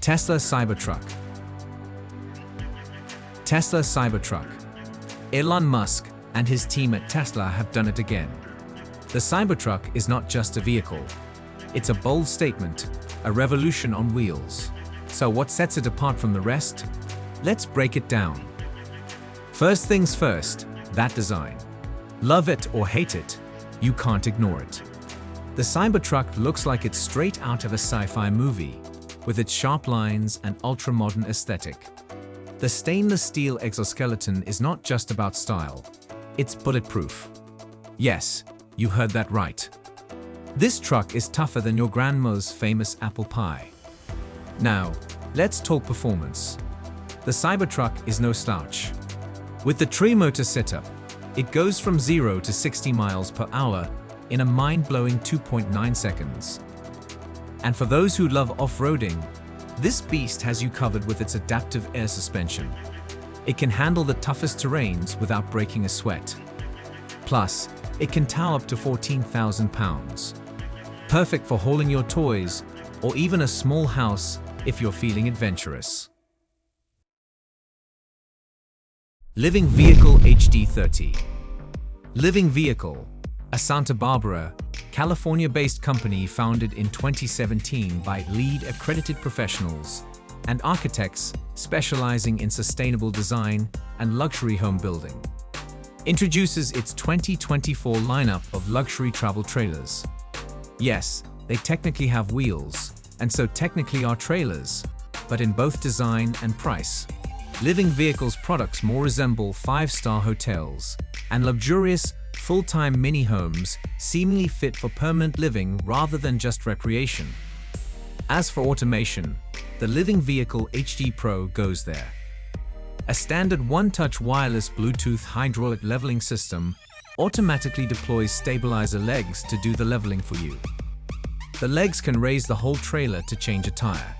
Tesla Cybertruck. Tesla Cybertruck. Elon Musk and his team at Tesla have done it again. The Cybertruck is not just a vehicle. It's a bold statement, a revolution on wheels. So what sets it apart from the rest? Let's break it down. First things first, that design. Love it or hate it, you can't ignore it. The Cybertruck looks like it's straight out of a sci-fi movie, with its sharp lines and ultra-modern aesthetic. The stainless steel exoskeleton is not just about style, it's bulletproof. Yes, you heard that right. This truck is tougher than your grandma's famous apple pie. Now, let's talk performance. The Cybertruck is no slouch. With the tri-motor setup, it goes from 0 to 60 miles per hour in a mind-blowing 2.9 seconds. And for those who love off-roading, this beast has you covered with its adaptive air suspension. It can handle the toughest terrains without breaking a sweat. Plus, it can tow up to 14,000 pounds. Perfect for hauling your toys or even a small house if you're feeling adventurous. Living Vehicle HD30. Living Vehicle, a Santa Barbara, California-based company founded in 2017 by lead accredited professionals and architects specializing in sustainable design and luxury home building, introduces its 2024 lineup of luxury travel trailers. Yes, they technically have wheels, and so technically are trailers, but in both design and price, Living Vehicle's products more resemble five-star hotels and luxurious, full-time mini-homes seemingly fit for permanent living rather than just recreation. As for automation, the Living Vehicle HD Pro goes there. A standard one-touch wireless Bluetooth hydraulic leveling system automatically deploys stabilizer legs to do the leveling for you. The legs can raise the whole trailer to change a tire.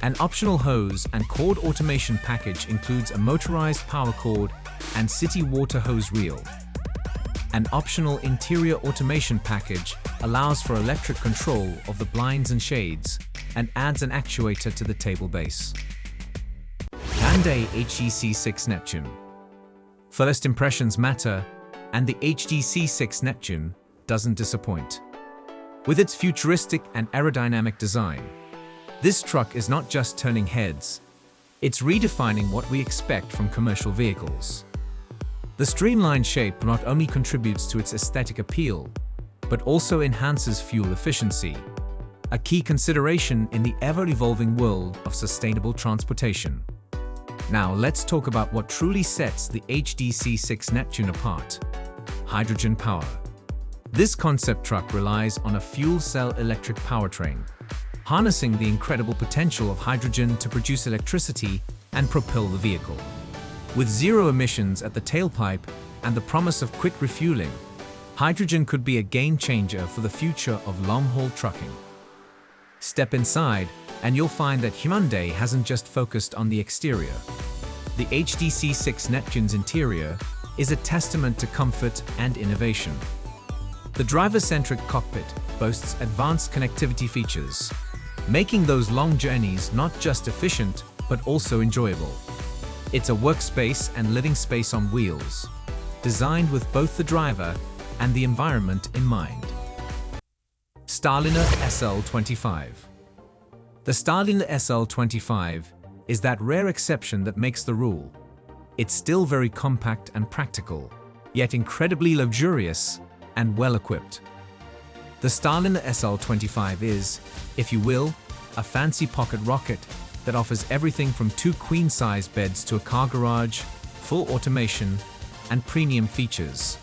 An optional hose and cord automation package includes a motorized power cord and city water hose reel. An optional interior automation package allows for electric control of the blinds and shades and adds an actuator to the table base. Hyundai HDC6 Neptune. First impressions matter, and the HDC6 Neptune doesn't disappoint. With its futuristic and aerodynamic design, this truck is not just turning heads, it's redefining what we expect from commercial vehicles. The streamlined shape not only contributes to its aesthetic appeal, but also enhances fuel efficiency, a key consideration in the ever-evolving world of sustainable transportation. Now let's talk about what truly sets the HDC6 Neptune apart: hydrogen power. This concept truck relies on a fuel cell electric powertrain, harnessing the incredible potential of hydrogen to produce electricity and propel the vehicle. With zero emissions at the tailpipe and the promise of quick refueling, hydrogen could be a game changer for the future of long-haul trucking. Step inside and you'll find that Hyundai hasn't just focused on the exterior. The HDC6 Neptune's interior is a testament to comfort and innovation. The driver-centric cockpit boasts advanced connectivity features, making those long journeys not just efficient, but also enjoyable. It's a workspace and living space on wheels, designed with both the driver and the environment in mind. Starliner SL25. The Starliner SL25 is that rare exception that makes the rule. It's still very compact and practical, yet incredibly luxurious and well-equipped. The Starliner SL25 is, if you will, a fancy pocket rocket that offers everything from 2 queen-size beds to a car garage, full automation, and premium features.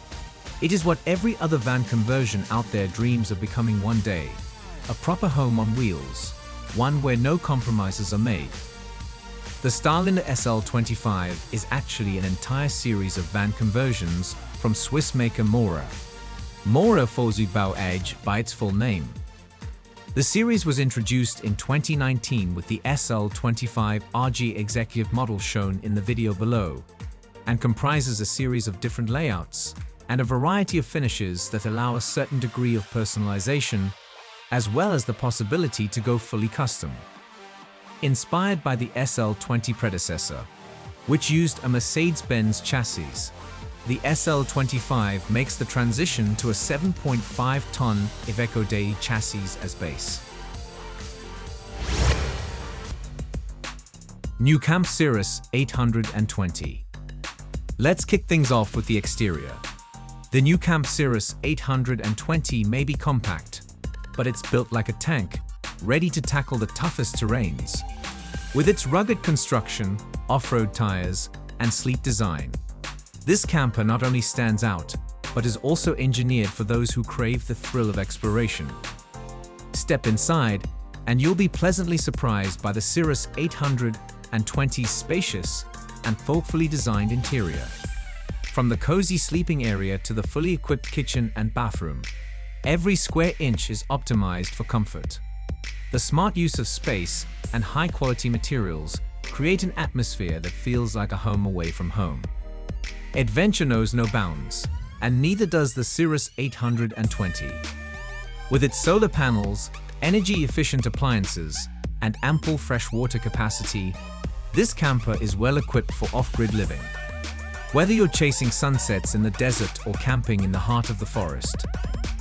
It is what every other van conversion out there dreams of becoming one day: a proper home on wheels, one where no compromises are made. The Starliner SL25 is actually an entire series of van conversions from Swiss maker Mora. Mora Vorzubau by its full name. The series was introduced in 2019 with the SL25 RG executive model shown in the video below, and comprises a series of different layouts and a variety of finishes that allow a certain degree of personalization, as well as the possibility to go fully custom. inspired by the SL20 predecessor, which used a Mercedes-Benz chassis. The SL25 makes the transition to a 7.5-ton Iveco Dei chassis as base. New Camp Cirrus 820. Let's kick things off with the exterior. The new Camp Cirrus 820 may be compact, but it's built like a tank, ready to tackle the toughest terrains. With its rugged construction, off-road tires, and sleek design, this camper not only stands out, but is also engineered for those who crave the thrill of exploration. Step inside, and you'll be pleasantly surprised by the Cirrus 820's spacious and thoughtfully designed interior. From the cozy sleeping area to the fully equipped kitchen and bathroom, every square inch is optimized for comfort. The smart use of space and high-quality materials create an atmosphere that feels like a home away from home. Adventure knows no bounds, and neither does the Cirrus 820. With its solar panels, energy-efficient appliances, and ample freshwater capacity, this camper is well equipped for off-grid living. Whether you're chasing sunsets in the desert or camping in the heart of the forest,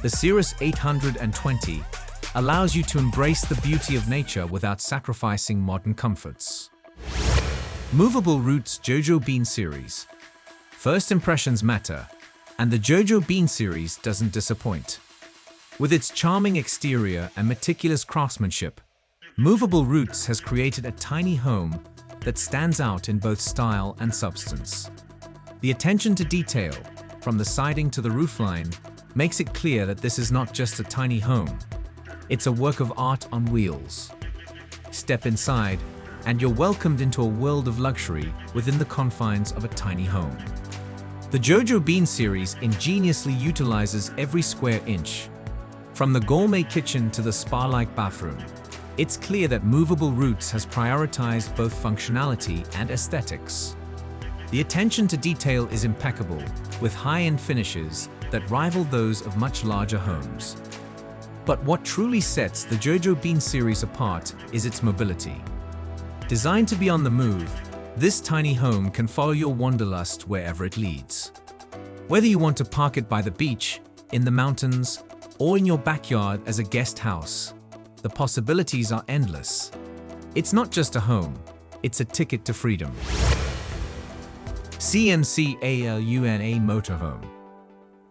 the Cirrus 820 allows you to embrace the beauty of nature without sacrificing modern comforts. Movable Roots Jojo Bean Series. First impressions matter, and the Jojo Bean series doesn't disappoint. With its charming exterior and meticulous craftsmanship, Movable Roots has created a tiny home that stands out in both style and substance. The attention to detail, from the siding to the roofline, makes it clear that this is not just a tiny home. It's a work of art on wheels. Step inside, and you're welcomed into a world of luxury within the confines of a tiny home. The Jojo Bean series ingeniously utilizes every square inch. From the gourmet kitchen to the spa-like bathroom, it's clear that Movable Roots has prioritized both functionality and aesthetics. The attention to detail is impeccable, with high-end finishes that rival those of much larger homes. But what truly sets the Jojo Bean series apart is its mobility. Designed to be on the move, this tiny home can follow your wanderlust wherever it leads. Whether you want to park it by the beach, in the mountains, or in your backyard as a guest house, the possibilities are endless. It's not just a home, it's a ticket to freedom. CMC Aluna Motorhome.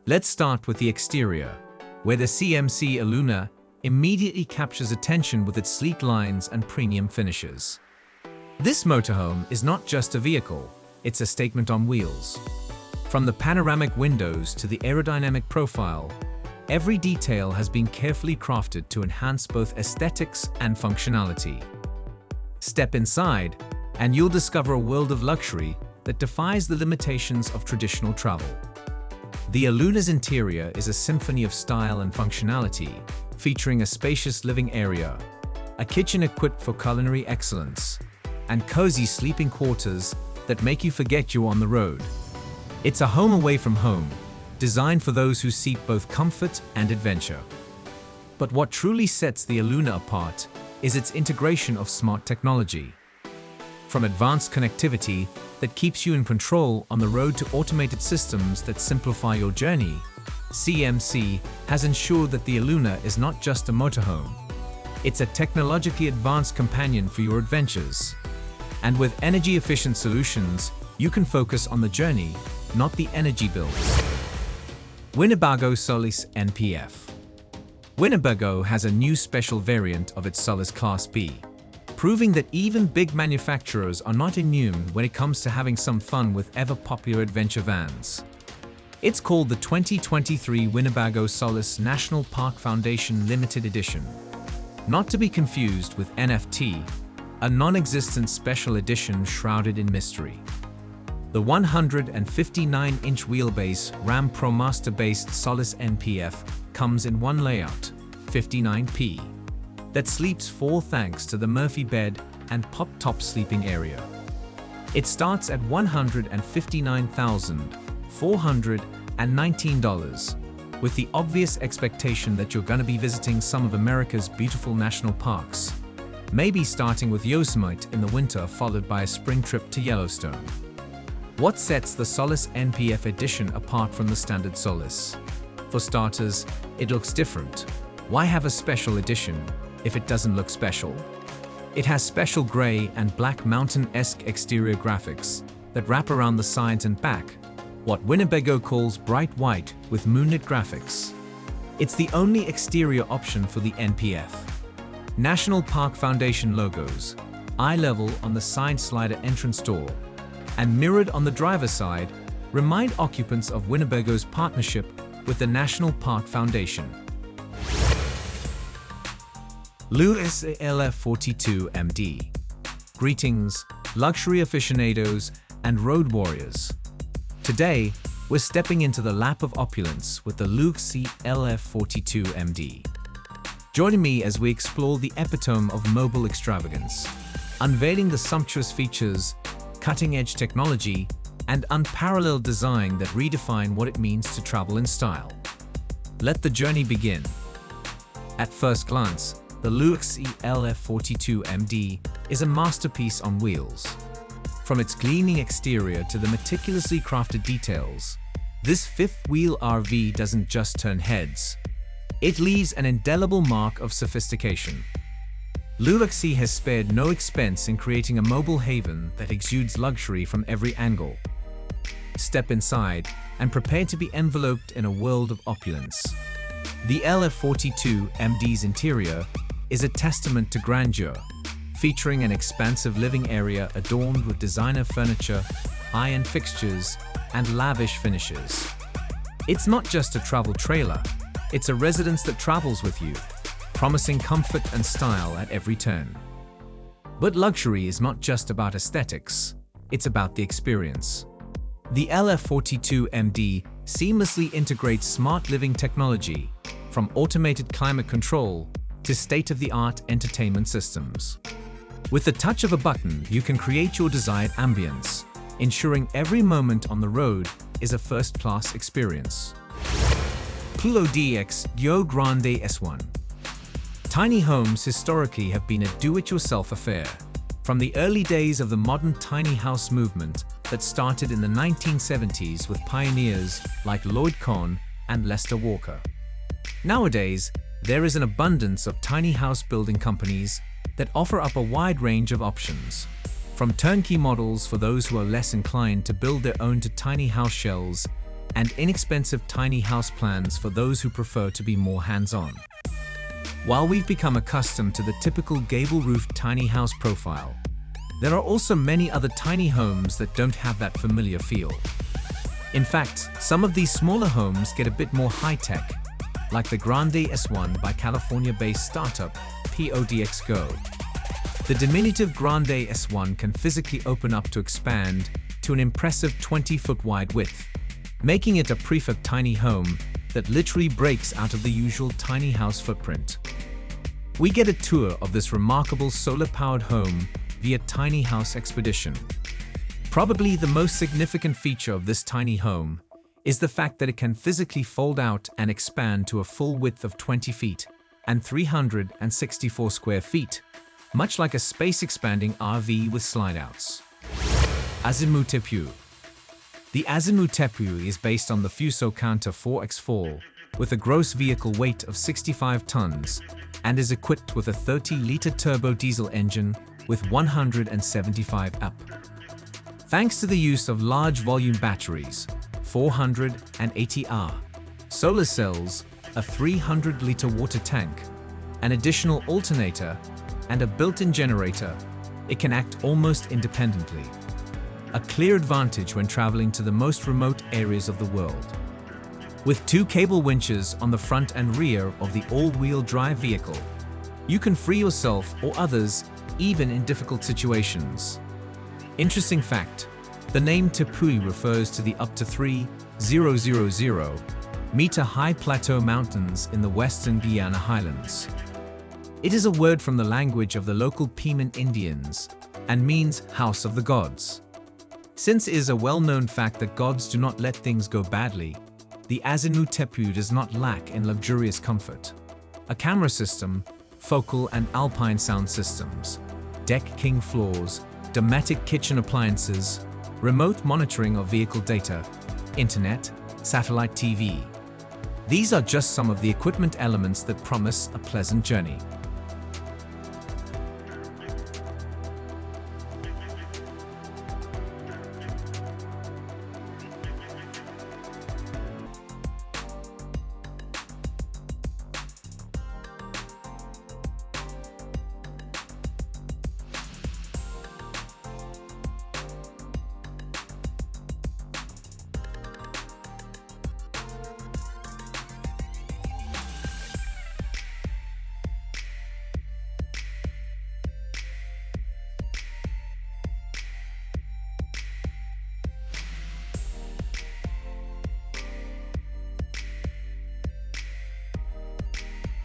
Let's start with the exterior, where the CMC Aluna immediately captures attention with its sleek lines and premium finishes. This motorhome is not just a vehicle, it's a statement on wheels. From the panoramic windows to the aerodynamic profile, every detail has been carefully crafted to enhance both aesthetics and functionality. Step inside, and you'll discover a world of luxury that defies the limitations of traditional travel. The Aluna's interior is a symphony of style and functionality, featuring a spacious living area, a kitchen equipped for culinary excellence, and cozy sleeping quarters that make you forget you're on the road. It's a home away from home, designed for those who seek both comfort and adventure. But what truly sets the Aluna apart is its integration of smart technology. From advanced connectivity that keeps you in control on the road to automated systems that simplify your journey, CMC has ensured that the Aluna is not just a motorhome. It's a technologically advanced companion for your adventures. And with energy-efficient solutions, you can focus on the journey, not the energy bills. Winnebago Solis NPF. Winnebago has a new special variant of its Solis Class B, proving that even big manufacturers are not immune when it comes to having some fun with ever-popular adventure vans. It's called the 2023 Winnebago Solis National Park Foundation Limited Edition, not to be confused with NFT, a non-existent special edition shrouded in mystery. The 159-inch wheelbase Ram ProMaster-based Solis NPF comes in one layout, 59P, that sleeps 4 thanks to the Murphy bed and pop-top sleeping area. It starts at $159,419, with the obvious expectation that you're going to be visiting some of America's beautiful national parks. maybe starting with Yosemite in the winter followed by a spring trip to Yellowstone. What sets the Solis NPF edition apart from the standard Solis? For starters, it looks different. Why have a special edition if it doesn't look special? It has special gray and black mountain-esque exterior graphics that wrap around the sides and back, what Winnebago calls bright white with moonlit graphics. It's the only exterior option for the NPF. National Park Foundation logos, eye level on the side slider entrance door, and mirrored on the driver's side, remind occupants of Winnebago's partnership with the National Park Foundation. Lux LF42 MD. Greetings, luxury aficionados and road warriors. Today, we're stepping into the lap of opulence with the Lux LF42 MD. Join me as we explore the epitome of mobile extravagance, unveiling the sumptuous features, cutting-edge technology, and unparalleled design that redefine what it means to travel in style. Let the journey begin. At first glance, the Lux LF42 MD is a masterpiece on wheels. From its gleaming exterior to the meticulously crafted details, this fifth-wheel RV doesn't just turn heads. It leaves an indelible mark of sophistication. Lux has spared no expense in creating a mobile haven that exudes luxury from every angle. Step inside and prepare to be enveloped in a world of opulence. The LF42 MD's interior is a testament to grandeur, featuring an expansive living area adorned with designer furniture, high-end fixtures, and lavish finishes. It's not just a travel trailer, it's a residence that travels with you, promising comfort and style at every turn. But luxury is not just about aesthetics, it's about the experience. The LF42 MD seamlessly integrates smart living technology, from automated climate control to state-of-the-art entertainment systems. With the touch of a button, you can create your desired ambience, ensuring every moment on the road is a first-class experience. Pulo DX Yo Grande S1. Tiny homes historically have been a do-it-yourself affair. From the early days of the modern tiny house movement that started in the 1970s with pioneers like Lloyd Kahn and Lester Walker. Nowadays, there is an abundance of tiny house building companies that offer up a wide range of options. From turnkey models for those who are less inclined to build their own to tiny house shells, and inexpensive tiny house plans for those who prefer to be more hands-on. While we've become accustomed to the typical gable-roofed tiny house profile, there are also many other tiny homes that don't have that familiar feel. In fact, some of these smaller homes get a bit more high-tech, like the Grande S1 by California-based startup PODX Go. The diminutive Grande S1 can physically open up to expand to an impressive 20-foot wide width, making it a prefab tiny home that literally breaks out of the usual tiny house footprint. We get a tour of this remarkable solar-powered home via Tiny House Expedition. Probably the most significant feature of this tiny home is the fact that it can physically fold out and expand to a full width of 20 feet and 364 square feet, much like a space-expanding RV with slide-outs. Azimut Tepu. The Azimut Tepu is based on the Fuso Canter 4x4 with a gross vehicle weight of 65 tons and is equipped with a 30-liter turbo diesel engine with 175 up. Thanks to the use of large volume batteries, 480 Ah, solar cells, a 300-liter water tank, an additional alternator, and a built-in generator, it can act almost independently. A clear advantage when traveling to the most remote areas of the world. With 2 cable winches on the front and rear of the all-wheel drive vehicle, you can free yourself or others even in difficult situations. Interesting fact, the name Tepui refers to the up to 3,000-meter high plateau mountains in the western Guyana highlands. It is a word from the language of the local Pieman Indians and means house of the gods. Since it is a well-known fact that gods do not let things go badly, the Azimut Tepu does not lack in luxurious comfort. A camera system, focal and alpine sound systems, deck king floors, Dometic kitchen appliances, remote monitoring of vehicle data, internet, satellite TV. These are just some of the equipment elements that promise a pleasant journey.